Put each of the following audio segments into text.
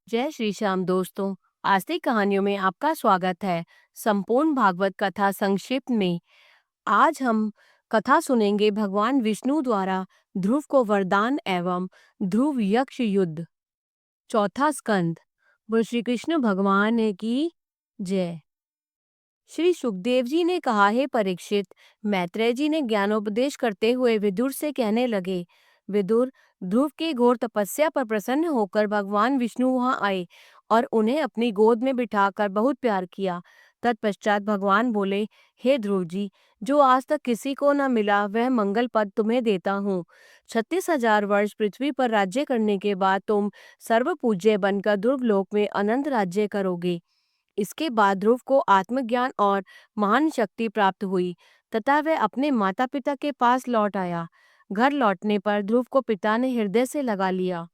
जय श्री श्याम दोस्तों। आस्तिक कहानियों में आपका स्वागत है। संपूर्ण भागवत कथा संक्षिप्त में आज हम कथा सुनेंगे भगवान विष्णु द्वारा ध्रुव को वरदान एवं ध्रुव यक्ष युद्ध। चौथा स्कंद। बोल श्री कृष्ण भगवान की जय। श्री सुखदेव जी ने कहा, हे परीक्षित, मैत्रेय जी ने ज्ञानोपदेश करते हुए विदुर से कहने लगे, विदुर, ध्रुव की घोर तपस्या पर प्रसन्न होकर भगवान विष्णु वहां आए और उन्हें अपनी गोद में बिठाकर बहुत प्यार किया। तत्पश्चात भगवान बोले, हे ध्रुव जी, जो आज तक किसी को न मिला वह मंगल पद तुम्हें देता हूँ। 36,000 वर्ष पृथ्वी पर राज्य करने के बाद तुम सर्वपूज्य बनकर ध्रुव लोक में अनंत राज्य करोगे। इसके बाद ध्रुव को आत्मज्ञान और महान शक्ति प्राप्त हुई तथा वह अपने माता पिता के पास लौट आया। घर लौटने पर ध्रुव को पिता ने हृदय से लगा लिया।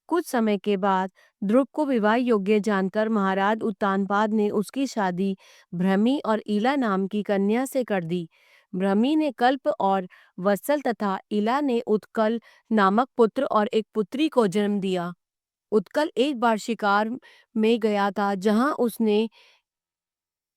कुछ समय के बाद ध्रुव को विवाह योग्य जानकर महाराज उत्तानपाद ने उसकी शादी भ्रमी और ईला नाम की कन्या से कर दी। भ्रमी ने कल्प और वत्सल तथा ईला ने उत्कल नामक पुत्र और एक पुत्री को जन्म दिया। उत्कल एक बार शिकार में गया था जहां उसने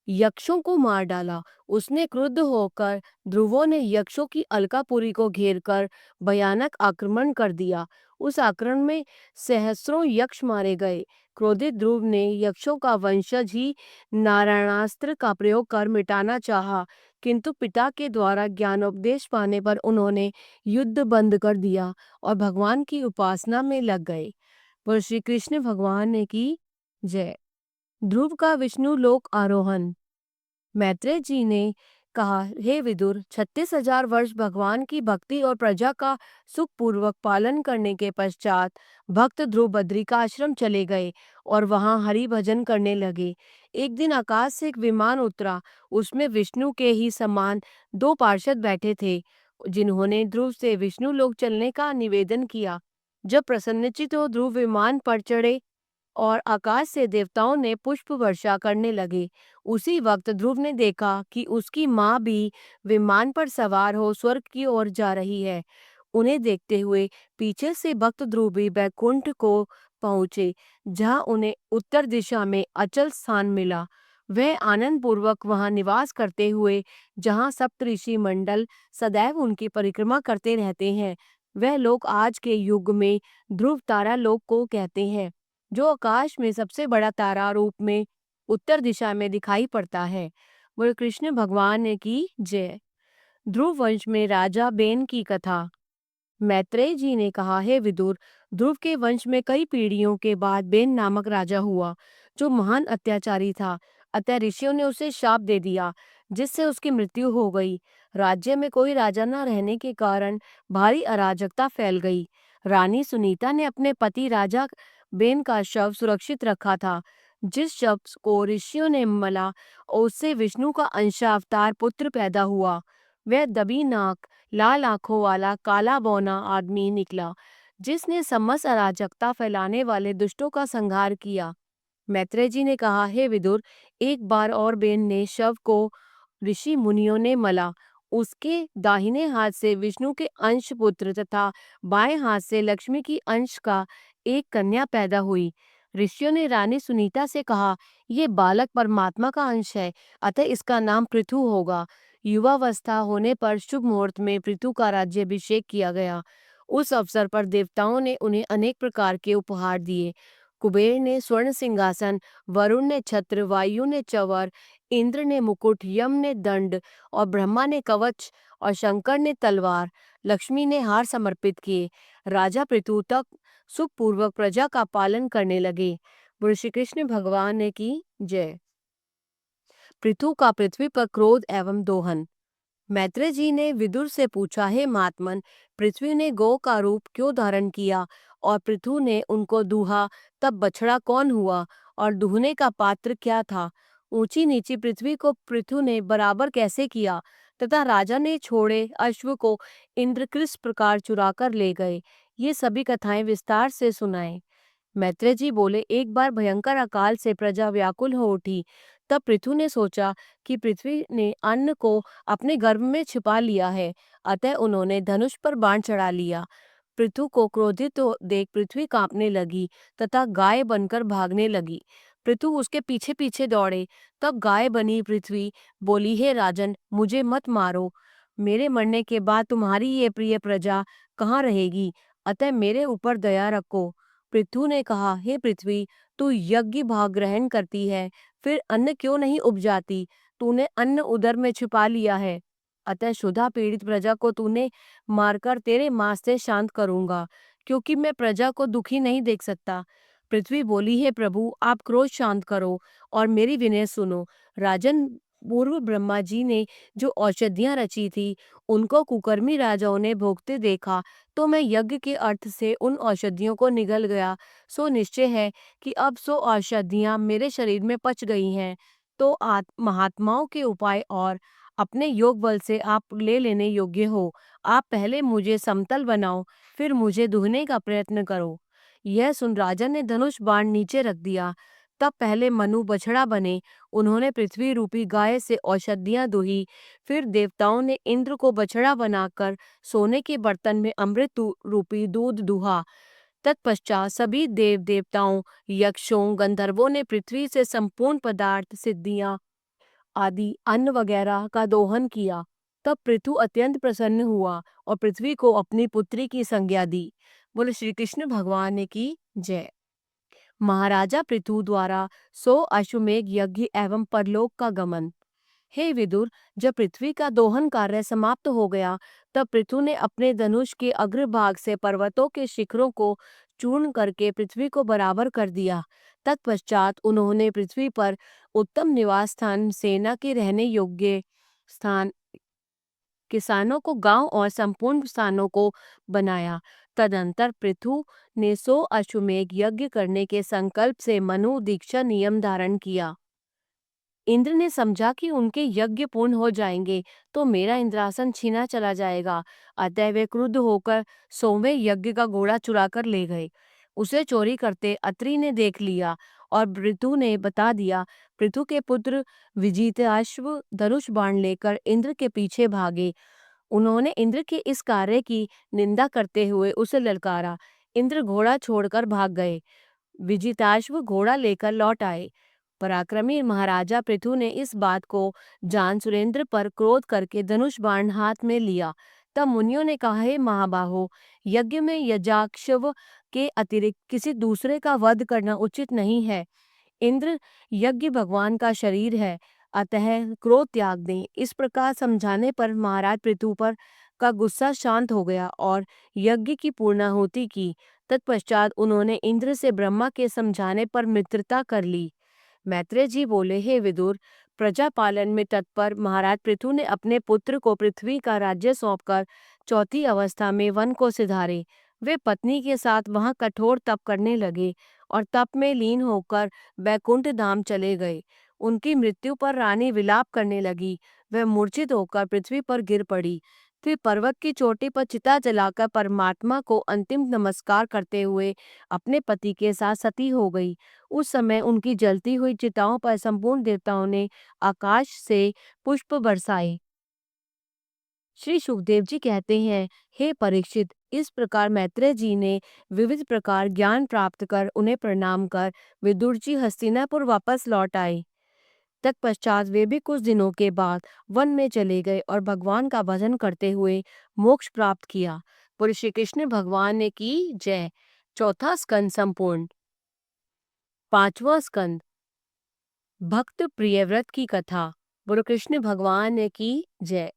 यक्षों को मार डाला। उसने क्रुद्ध होकर ध्रुवों ने यक्षों की अलकापुरी को घेरकर भयानक आक्रमण कर दिया। उस आक्रमण में सहस्रों यक्ष मारे गए। क्रोधित ध्रुव ने यक्षों का वंशज ही नारायणास्त्र का प्रयोग कर मिटाना चाहा, किंतु पिता के द्वारा ज्ञानोपदेश पाने पर उन्होंने युद्ध बंद कर दिया और भगवान की उपासना में लग गए। पर श्री कृष्ण भगवान की जय। ध्रुव का विष्णु लोक आरोहण। मैत्रेय जी ने कहा, हे विदुर, 36,000 वर्ष भगवान की भक्ति और प्रजा का सुखपूर्वक पालन करने के पश्चात भक्त ध्रुव बद्री का आश्रम चले गए और वहां हरि भजन करने लगे। एक दिन आकाश से एक विमान उतरा। उसमें विष्णु के ही समान दो पार्षद बैठे थे, जिन्होंने ध्रुव से विष्णु लोक चलने का निवेदन किया। जब प्रसन्नचित्त हो ध्रुव विमान पर चढ़े और आकाश से देवताओं ने पुष्प वर्षा करने लगे। उसी वक्त ध्रुव ने देखा कि उसकी माँ भी विमान पर सवार हो स्वर्ग की ओर जा रही है। उन्हें देखते हुए पीछे से भक्त ध्रुव भी बैकुंठ को पहुंचे, जहां उन्हें उत्तर दिशा में अचल स्थान मिला। वह आनंद पूर्वक वहां निवास करते हुए, जहां सप्तऋषि मंडल सदैव उनकी परिक्रमा करते रहते हैं। वह लोक आज के युग में ध्रुव तारा लोक को कहते हैं, जो आकाश में सबसे बड़ा तारा रूप में उत्तर दिशा में दिखाई पड़ता है। बोल कृष्ण भगवान की जय। ध्रुव वंश में राजा बेन की कथा। मैत्रेय जी ने कहा, हे विदुर, ध्रुव के वंश में कई पीढ़ियों के बाद बेन नामक राजा हुआ, जो महान अत्याचारी था। अतः ऋषियों ने उसे शाप दे दिया, जिससे उसकी मृत्यु हो गई। राज्य में कोई राजा न रहने के कारण भारी अराजकता फैल गई। रानी सुनीता ने अपने पति राजा बेन का शव सुरक्षित रखा था। जिस शव को ऋषियों ने मला, उससे विष्णु का अंशावतार पुत्र पैदा हुआ। वह दबी नाक, लाल आंखों वाला काला बौना आदमी निकला, जिसने समस्त अराजकता फैलाने वाले दुष्टों का संहार किया। मैत्रेय जी ने कहा, हे विदुर, एक बार और बेन ने शव को ऋषि मुनियों ने मला। उसके दाहिने हाथ से विष्णु के अंश पुत्र तथा बाएं हाथ से लक्ष्मी की अंश का एक कन्या पैदा हुई। ऋषियों ने रानी सुनीता से कहा, ये बालक परमात्मा का अंश है, अतः इसका नाम पृथु होगा। युवावस्था होने पर शुभ मुहूर्त में पृथु का राज्याभिषेक किया गया। उस अवसर पर देवताओं ने उन्हें अनेक प्रकार के उपहार दिए। कुबेर ने स्वर्ण सिंहासन, वरुण ने छत्र, वायु ने चवर, इंद्र ने मुकुट, यम ने दंड और ब्रह्मा ने कवच और शंकर ने तलवार, लक्ष्मी ने हार समर्पित किए। राजा पृथु तक सुखपूर्वक प्रजा का पालन करने लगे। बोल श्री कृष्ण भगवान की जय। पृथु का पृथ्वी पर क्रोध एवं दोहन। मैत्रेय जी ने विदुर से पूछा, हे महात्मन, पृथ्वी ने गौ का रूप क्यों धारण किया और पृथु ने उनको दूहा, तब बछड़ा कौन हुआ और दूहने का पात्र क्या था? ऊंची नीची पृथ्वी को पृथु ने बराबर कैसे किया तथा राजा ने छोड़े अश्व को इंद्र किस प्रकार चुराकर ले गए? ये सभी कथाएं विस्तार से सुनाएं। मैत्रेय जी बोले, एक बार भयंकर अकाल से प्रजा व्याकुल हो उठी। तब पृथु ने सोचा कि पृथ्वी ने अन्न को अपने गर्भ में छिपा लिया है, अतः उन्होंने धनुष पर बाण चढ़ा लिया। पृथु को क्रोधित देख पृथ्वी कांपने लगी तथा गाय बनकर भागने लगी। पृथु उसके पीछे पीछे दौड़े। तब गाय बनी पृथ्वी बोली, हे राजन, मुझे मत मारो। मेरे मरने के बाद तुम्हारी ये प्रिय प्रजा कहाँ रहेगी? अतः मेरे ऊपर दया रखो। पृथु ने कहा, हे पृथ्वी, तू यज्ञ भाग ग्रहण करती है, फिर अन्न क्यों नहीं उपजाती? तूने अन्न उदर में छिपा लिया है। अतः क्षुधा पीड़ित प्रजा को तूने मारकर तेरे मांस से शांत करूंगा, क्योंकि मैं प्रजा को दुखी नहीं देख सकता। पृथ्वी बोली, है प्रभु, आप क्रोध शांत करो और मेरी विनय सुनो। राजन, पूर्व ब्रह्मा जी ने जो औषधियां रची थी, उनको कुकर्मी राजाओं ने भोगते देखा, तो मैं यज्ञ के अर्थ से उन औषधियों को निगल गया। सो निश्चय है कि अब सो औषधियां मेरे शरीर में पच गई हैं। तो महात्माओं के उपाय और अपने योग बल से आप ले लेने योग्य हो। आप पहले मुझे समतल बनाओ, फिर मुझे दुहने का प्रयत्न करो। यह सुन राजा ने धनुष बाण नीचे रख दिया। तब पहले मनु बछड़ा बने। उन्होंने पृथ्वी रूपी गाय से औषधियां दुही। फिर देवताओं ने इंद्र को बछड़ा बनाकर सोने के बर्तन में अमृत रूपी दूध दुहा। तत्पश्चात सभी देव देवताओं, यक्षों, गंधर्वों ने पृथ्वी से संपूर्ण पदार्थ, सिद्धियां आदि अन्न वगैरह का दोहन किया। तब पृथु अत्यंत प्रसन्न हुआ और पृथ्वी को अपनी पुत्री की संज्ञा दी। बोले श्री कृष्ण भगवान की जय। महाराजा पृथु द्वारा 100 अश्वमेघ यज्ञ एवं परलोक का गमन। हे विदुर, जब पृथ्वी का दोहन कार्य समाप्त हो गया, तब पृथु ने अपने धनुष के अग्रभाग से पर्वतों के शिखरों को चूर्ण करके पृथ्वी को बराबर कर दिया। तत्पश्चात उन्होंने पृथ्वी पर उत्तम निवास स्थान, सेना के रहने योग्य स्थान, किसानों को गांव और संपूर्ण स्थानों को बनाया। तदंतर पृथु ने 100 अश्वमेघ यज्ञ करने के संकल्प से मनु दीक्षा नियम धारण किया। इंद्र ने समझा कि उनके यज्ञ पूर्ण हो जाएंगे तो मेरा इंद्रासन छीना चला जाएगा। अतः वे क्रुद्ध होकर 100वें यज्ञ का घोड़ा चुरा कर ले गए। उसे चोरी करते अत्रि ने देख लिया और पृथु ने बता दिया। पृथु के पुत्र विजिताश्व धनुष बाण लेकर इंद्र के पीछे भागे। उन्होंने इंद्र के इस कार्य की निंदा करते हुए उसे ललकारा। इंद्र घोड़ा छोड़कर भाग गए। विजिताश्व घोड़ा लेकर लौट आए। पराक्रमी महाराजा पृथु ने इस बात को जान सुरेंद्र पर क्रोध करके धनुष बाण हाथ में लिया। तब मुनियों ने कहा, हे महाबाहो, यज्ञ में यजाक्षव के अतिरिक्त किसी दूसरे का वध करना उचित नहीं है। इंद्र यज्ञ भगवान का शरीर है, अतः क्रोध त्याग दें। इस प्रकार समझाने पर महाराज पृथु पर का गुस्सा शांत हो गया और यज्ञ की पूर्णाहुति की। तत्पश्चात उन्होंने इंद्र से ब्रह्मा के समझाने पर मित्रता कर ली। मैत्रेय जी बोले, हे विदुर, प्रजा पालन में तत्पर महाराज पृथु ने अपने पुत्र को पृथ्वी का राज्य सौंपकर चौथी अवस्था में वन को सिधारे। वे पत्नी के साथ वहां कठोर तप करने लगे और तप में लीन होकर बैकुंठ धाम चले गए। उनकी मृत्यु पर रानी विलाप करने लगी। वह मूर्छित होकर पृथ्वी पर गिर पड़ी। फिर पर्वत की चोटी पर चिता जलाकर परमात्मा को अंतिम नमस्कार करते हुए अपने पति के साथ सती हो गई। उस समय उनकी जलती हुई चिताओं पर संपूर्ण देवताओं ने आकाश से पुष्प बरसाए। श्री सुखदेव जी कहते हैं, हे परीक्षित, इस प्रकार मैत्रेय जी ने विविध प्रकार ज्ञान प्राप्त कर उन्हें प्रणाम कर विदुर जी हस्तिनापुर वापस लौट आए। तत्पश्चात वे भी कुछ दिनों के बाद वन में चले गए और भगवान का भजन करते हुए मोक्ष प्राप्त किया। बोले श्री कृष्ण भगवान ने की जय। चौथा स्कंद संपूर्ण। पांचवा स्कंद, भक्त प्रियव्रत की कथा। बोलो कृष्ण भगवान ने की जय।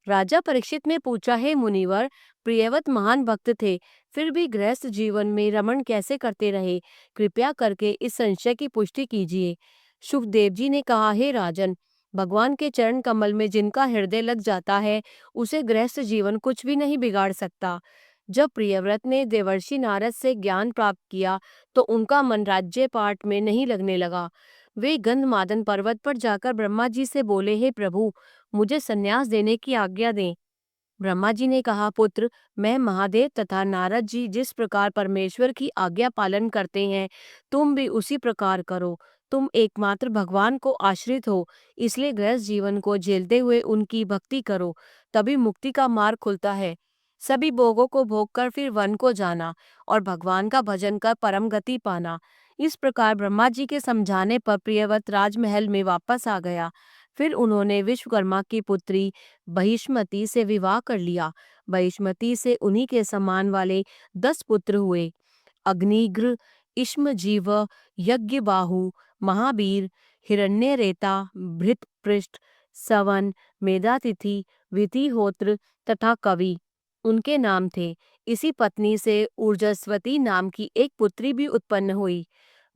राजा परीक्षित ने पूछा, है मुनिवर, प्रियव्रत महान भक्त थे, फिर भी गृहस्थ जीवन में रमण कैसे करते रहे? कृपया करके इस संशय की पुष्टि कीजिए। सुखदेव जी ने कहा, हे राजन, भगवान के चरण कमल में जिनका हृदय लग जाता है, उसे गृहस्थ जीवन कुछ भी नहीं बिगाड़ सकता। जब प्रियव्रत ने देवर्षि नारद से ज्ञान प्राप्त किया तो उनका मन राज्य पाठ में नहीं लगने लगा। वे गंधमादन पर्वत पर जाकर ब्रह्मा जी से बोले, हे प्रभु, मुझे संन्यास देने की आज्ञा दें। ब्रह्मा जी ने कहा, पुत्र, मैं महादेव तथा नारद जी जिस प्रकार परमेश्वर की आज्ञा पालन करते हैं, तुम भी उसी प्रकार करो। तुम एकमात्र भगवान को आश्रित हो, इसलिए गृहस्थ जीवन को झेलते हुए उनकी भक्ति करो, तभी मुक्ति का मार्ग खुलता है। सभी भोगों को भोग कर फिर वन को जाना और भगवान का भजन कर परम गति पाना। इस प्रकार ब्रह्मा जी के समझाने पर प्रियव्रत राजमहल में वापस आ गया। फिर उन्होंने विश्वकर्मा की पुत्री बहिष्मति से विवाह कर लिया। बहिष्मति से उन्हीं के समान वाले 10 पुत्र हुए। अग्निग्र, इष्मजीव, यज्ञबाहु, महावीर, हिरण्यरेता, भृतपृष्ठ, सवन, मेधातिथि, विधिहोत्र तथा कवि उनके नाम थे। इसी पत्नी से ऊर्जस्वती नाम की एक पुत्री भी उत्पन्न हुई।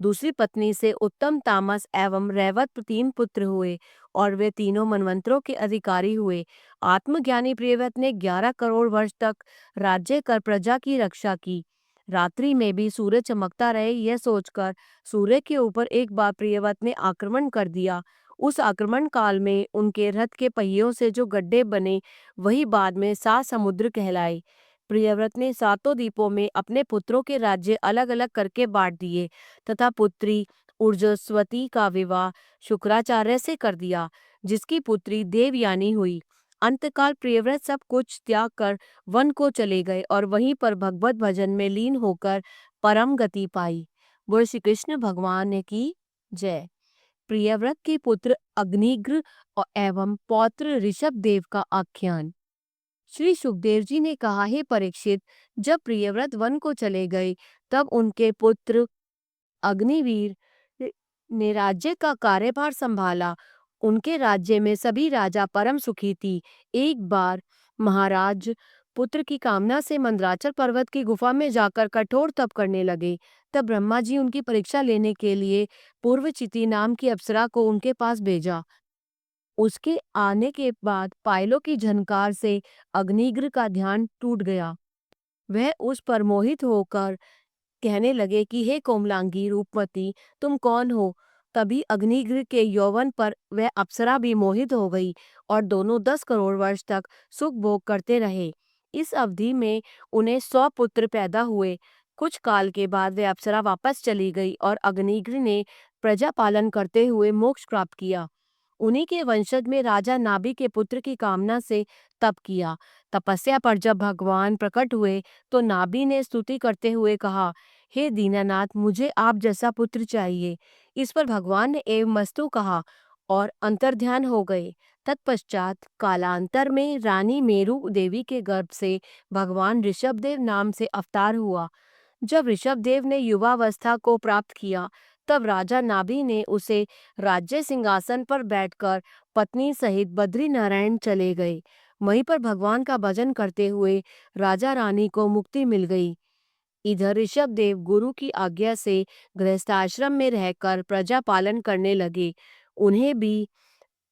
दूसरी पत्नी से उत्तम, तामस एवं रैवत 3 पुत्र हुए और वे तीनों मनवंतरों के अधिकारी हुए। आत्मज्ञानी प्रियव्रत ने 11 करोड़ वर्ष तक राज्य कर प्रजा की रक्षा की। रात्रि में भी सूरज चमकता रहे यह सोचकर सूर्य के ऊपर एक बार प्रियव्रत ने आक्रमण कर दिया। उस आक्रमण काल में उनके रथ के पहियों से जो गड्ढे बने वही बाद में 7 समुद्र कहलाए। प्रियव्रत ने 7 द्वीपों में अपने पुत्रों के राज्य अलग अलग करके बांट दिए तथा पुत्री ऊर्जस्वती का विवाह शुक्राचार्य से कर दिया, जिसकी पुत्री देवयानी हुई। अंतकाल प्रियव्रत सब कुछ त्याग कर वन को चले गए और वहीं पर भगवत भजन में लीन होकर परम गति पाई। बोल श्री कृष्ण भगवान ने की जय। प्रियव्रत के पुत्र अग्निग्र एवं पौत्र ऋषभ देव का आख्यान। श्री सुखदेव जी ने कहा, हे परीक्षित, जब प्रियव्रत वन को चले गए तब उनके पुत्र अग्निवीर ने राज्य का कार्यभार संभाला। उनके राज्य में सभी राजा परम सुखी थी। एक बार महाराज पुत्र की कामना से मंदराचल पर्वत की गुफा में जाकर कठोर तप करने लगे। तब ब्रह्मा जी उनकी परीक्षा लेने के लिए पूर्वचिति नाम की अप्सरा को उनके पास भेजा। उसके आने के बाद पायलों की झनकार से अग्निग्र का ध्यान टूट गया। वह उस पर मोहित होकर कहने लगे कि हे कोमलांगी रूपवती, तुम कौन हो? तभी अग्निग्र के यौवन पर वह अप्सरा भी मोहित हो गई और दोनों 10 करोड़ वर्ष तक सुख भोग करते रहे। इस अवधि में उन्हें 100 पुत्र पैदा हुए। कुछ काल के बाद वह अप्सरा वापस चली गई और अग्निग्र ने प्रजा पालन करते हुए मोक्ष प्राप्त किया। उन्हीं के वंशज में राजा नाभि के पुत्र की कामना से तप किया। तपस्या पर जब भगवान प्रकट हुए तो नाभि ने स्तुति करते हुए कहा, हे दीनानाथ, मुझे आप जैसा पुत्र चाहिए। इस पर भगवान ने एवं मस्तु कहा और अंतर्ध्यान हो गए। तत्पश्चात कालांतर में रानी मेरु देवी के गर्भ से भगवान ऋषभदेव नाम से अवतार हुआ। जब ऋषभदेव ने युवावस्था को प्राप्त किया तब राजा नाभि ने उसे राज्य सिंहासन पर बैठकर पत्नी सहित बद्रीनारायण चले गए। वहीं पर भगवान का भजन करते हुए राजा रानी को मुक्ति मिल गई। इधर ऋषभदेव गुरु की आज्ञा से गृहस्थाश्रम में रहकर प्रजा पालन करने लगे। उन्हें भी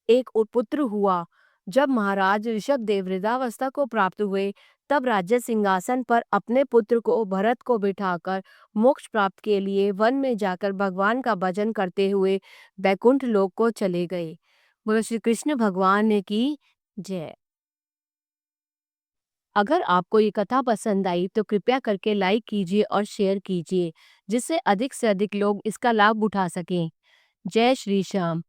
एक पुत्र हुआ। जब महाराज ऋषभदेव वृद्धावस्था को प्राप्त हुए तब राज्य सिंहासन पर अपने पुत्र को भरत को बिठाकर मोक्ष प्राप्त के लिए वन में जाकर भगवान का भजन करते हुए बैकुंठ लोक को चले गए। बोलो श्री कृष्ण भगवान ने की जय। अगर आपको ये कथा पसंद आई तो कृपया करके लाइक कीजिए और शेयर कीजिए, जिससे अधिक से अधिक लोग इसका लाभ उठा सकें। जय श्री श्याम।